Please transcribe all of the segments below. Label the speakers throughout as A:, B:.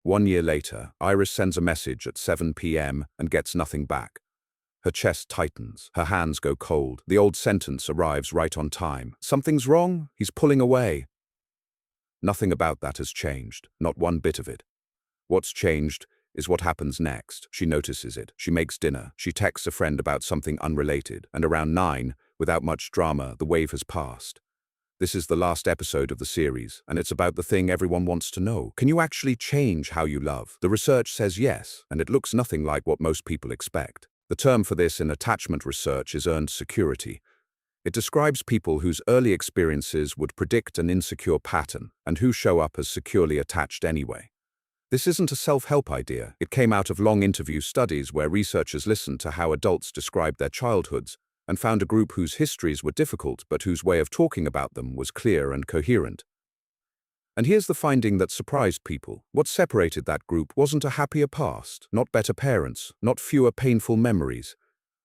A: 1 year later, Iris sends a message at 7 p.m. and gets nothing back. Her chest tightens, her hands go cold. The old sentence arrives right on time. Something's wrong, he's pulling away. Nothing about that has changed, not one bit of it. What's changed is what happens next. She notices it. She makes dinner. She texts a friend about something unrelated. And around 9, without much drama, the wave has passed. This is the last episode of the series, and it's about the thing everyone wants to know. Can you actually change how you love? The research says yes, and it looks nothing like what most people expect. The term for this in attachment research is earned security. It describes people whose early experiences would predict an insecure pattern and who show up as securely attached anyway. This isn't a self-help idea. It came out of long interview studies where researchers listened to how adults described their childhoods and found a group whose histories were difficult but whose way of talking about them was clear and coherent. And here's the finding that surprised people. What separated that group wasn't a happier past, not better parents, not fewer painful memories.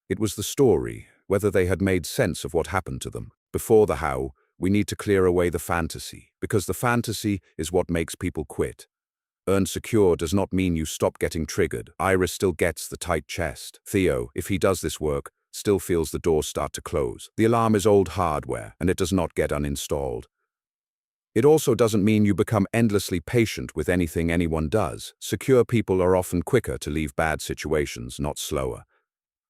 A: It was the story, whether they had made sense of what happened to them. Before the how, we need to clear away the fantasy, because the fantasy is what makes people quit. Earned secure does not mean you stop getting triggered. Iris still gets the tight chest. Theo, if he does this work, still feels the doors start to close. The alarm is old hardware, and it does not get uninstalled. It also doesn't mean you become endlessly patient with anything anyone does. Secure people are often quicker to leave bad situations, not slower.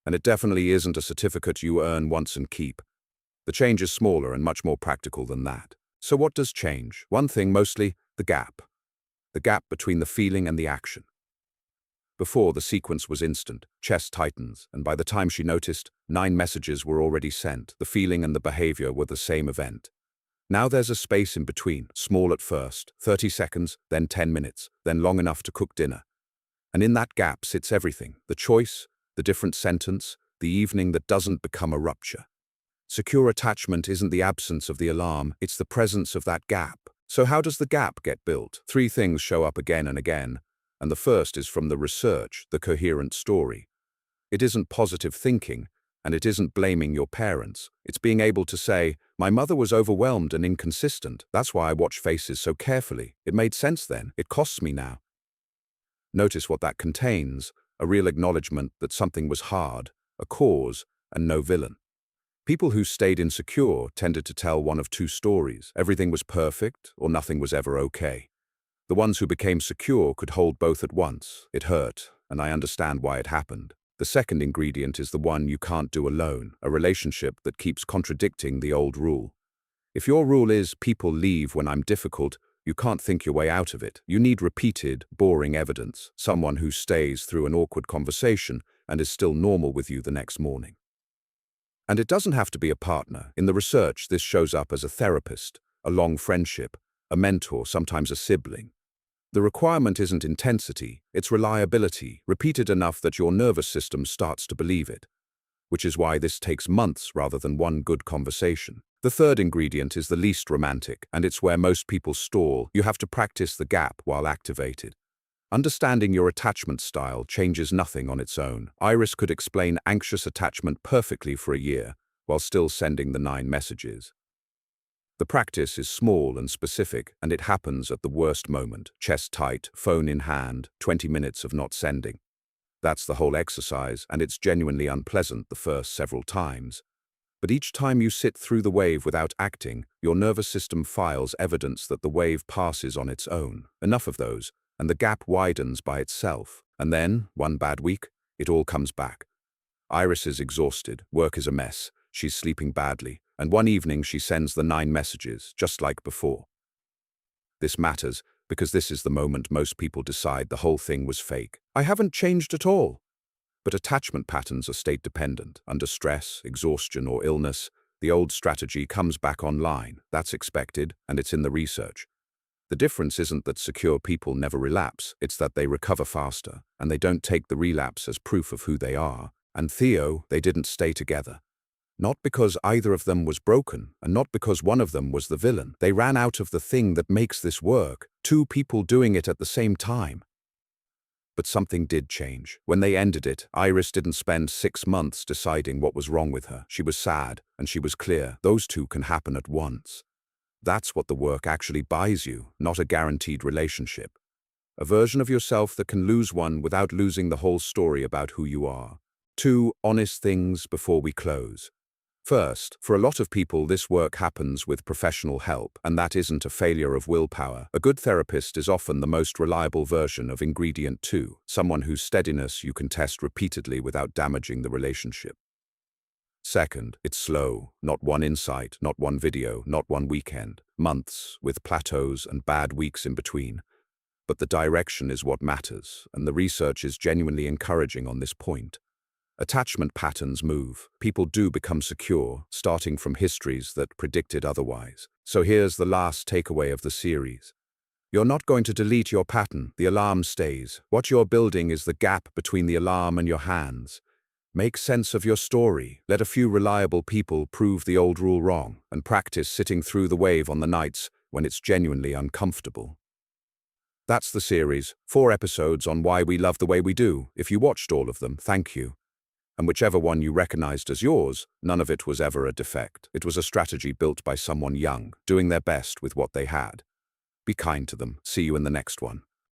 A: And it definitely isn't a certificate you earn once and keep. The change is smaller and much more practical than that. So what does change? One thing mostly, the gap. The gap between the feeling and the action. Before, the sequence was instant, chest tightens, and by the time she noticed, 9 messages were already sent. The feeling and the behavior were the same event. Now there's a space in between, small at first, 30 seconds, then 10 minutes, then long enough to cook dinner. And in that gap sits everything, the choice, the different sentence, the evening that doesn't become a rupture. Secure attachment isn't the absence of the alarm, it's the presence of that gap. So how does the gap get built? 3 things show up again and again, and the first is from the research, the coherent story. It isn't positive thinking, and it isn't blaming your parents. It's being able to say, my mother was overwhelmed and inconsistent. That's why I watch faces so carefully. It made sense then. It costs me now. Notice what that contains, a real acknowledgement that something was hard, a cause, and no villain. People who stayed insecure tended to tell one of 2 stories. Everything was perfect, or nothing was ever okay. The ones who became secure could hold both at once. It hurt, and I understand why it happened. The second ingredient is the one you can't do alone, a relationship that keeps contradicting the old rule. If your rule is people leave when I'm difficult, you can't think your way out of it. You need repeated, boring evidence, someone who stays through an awkward conversation and is still normal with you the next morning. And it doesn't have to be a partner. In the research, this shows up as a therapist, a long friendship, a mentor, sometimes a sibling. The requirement isn't intensity, it's reliability, repeated enough that your nervous system starts to believe it. Which is why this takes months rather than one good conversation. The third ingredient is the least romantic, and it's where most people stall. You have to practice the gap while activated. Understanding your attachment style changes nothing on its own. Iris could explain anxious attachment perfectly for a year, while still sending the 9 messages. The practice is small and specific, and it happens at the worst moment, chest tight, phone in hand, 20 minutes of not sending. That's the whole exercise, and it's genuinely unpleasant the first several times. But each time you sit through the wave without acting, your nervous system files evidence that the wave passes on its own. Enough of those, and the gap widens by itself. And then, one bad week, it all comes back. Iris is exhausted, work is a mess, she's sleeping badly, and one evening she sends the 9 messages, just like before. This matters because this is the moment most people decide the whole thing was fake. I haven't changed at all. But attachment patterns are state-dependent. Under stress, exhaustion, or illness, the old strategy comes back online. That's expected, and it's in the research. The difference isn't that secure people never relapse, it's that they recover faster, and they don't take the relapse as proof of who they are. And Theo, they didn't stay together. Not because either of them was broken, and not because one of them was the villain. They ran out of the thing that makes this work, 2 people doing it at the same time. But something did change. When they ended it, Iris didn't spend 6 months deciding what was wrong with her. She was sad, and she was clear. Those 2 can happen at once. That's what the work actually buys you, not a guaranteed relationship. A version of yourself that can lose one without losing the whole story about who you are. 2 honest things before we close. First, for a lot of people, this work happens with professional help, and that isn't a failure of willpower. A good therapist is often the most reliable version of ingredient 2, someone whose steadiness you can test repeatedly without damaging the relationship. Second, it's slow, not one insight, not one video, not one weekend, months, with plateaus and bad weeks in between. But the direction is what matters, and the research is genuinely encouraging on this point. Attachment patterns move. People do become secure, starting from histories that predicted otherwise. So here's the last takeaway of the series. You're not going to delete your pattern. The alarm stays. What you're building is the gap between the alarm and your hands. Make sense of your story. Let a few reliable people prove the old rule wrong, and practice sitting through the wave on the nights when it's genuinely uncomfortable. That's the series. 4 episodes on why we love the way we do. If you watched all of them, thank you. And whichever one you recognized as yours, none of it was ever a defect. It was a strategy built by someone young, doing their best with what they had. Be kind to them. See you in the next one.